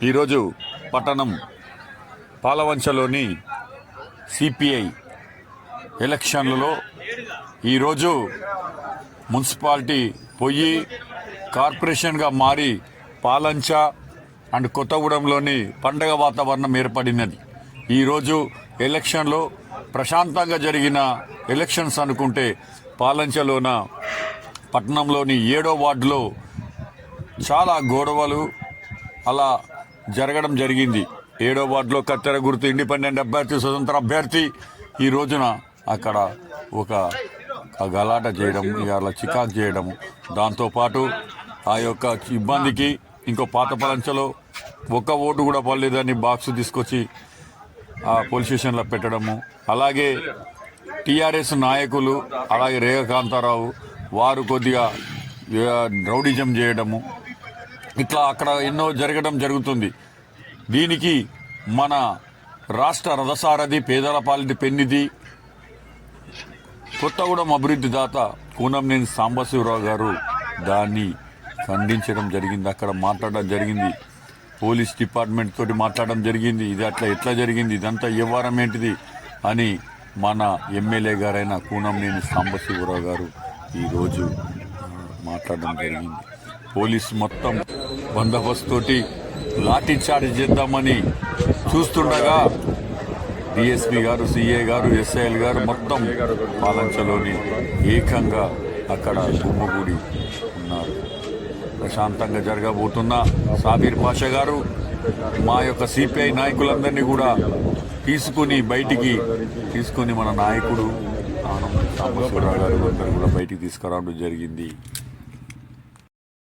ఈరోజు పట్టణం పాలవంచలోని సిపిఐ ఎలక్షన్లలో ఈరోజు మున్సిపాలిటీ పోయి కార్పొరేషన్గా మారి పాలంచ అండ్ కొత్తగూడెంలోని పండగ వాతావరణం ఏర్పడినది. ఈరోజు ఎలక్షన్లో ప్రశాంతంగా జరిగిన ఎలక్షన్స్ అనుకుంటే పాలంచలోన పట్టణంలోని 7వ వార్డులో చాలా గొడవలు అలా జరగడం జరిగింది. 7వ వార్డులో కత్తెర గుర్తు ఇండిపెండెంట్ అభ్యర్థి, స్వతంత్ర అభ్యర్థి ఈ రోజున అక్కడ ఒక గలాట చేయడం, అలా చికాకు చేయడం, దాంతోపాటు ఆ యొక్క ఇబ్బందికి ఇంకో పాత పలంచలో ఒక్క ఓటు కూడా పడలేదని బాక్స్ తీసుకొచ్చి ఆ పోలీస్ స్టేషన్లో పెట్టడము, అలాగే టీఆర్ఎస్ నాయకులు అలాగే రేఖకాంతారావు వారు కొద్దిగా రౌడిజం చేయడము, ఇట్లా అక్కడ ఎన్నో జరగడం జరుగుతుంది. దీనికి మన రాష్ట్ర రథసారథి, పేదల పాలిటి పెన్నిధి, కొత్తగూడెం అభివృద్ధి దాత కూనంనేని సాంబశివరావు గారు దాన్ని ఖండించడం జరిగింది. అక్కడ మాట్లాడడం జరిగింది, పోలీస్ డిపార్ట్మెంట్ తోటి మాట్లాడడం జరిగింది. ఇది అట్లా ఎట్లా జరిగింది, ఇదంతా వ్యవహారం ఏంటిది అని మన ఎమ్మెల్యే గారైన కూనంనేని సాంబశివరావు గారు ఈరోజు మాట్లాడడం జరిగింది. పోలీసు మొత్తం బందోబస్తు తోటి లాఠీ చార్జ్ చేద్దామని చూస్తుండగా డిఎస్పీ గారు, సిఏ గారు, ఎస్ఐఎల్ గారు మొత్తం పాలంచలోని ఏకంగా అక్కడ గుమ్మగూడి ఉన్నారు. ప్రశాంతంగా జరగబోతున్న సాబీర్ పాషా గారు మా యొక్క సిపిఐ నాయకులందరినీ కూడా బయటికి తీసుకుని మన నాయకుడు సాంబశివరావు గారు అందరూ కూడా బయటికి తీసుకురావడం జరిగింది.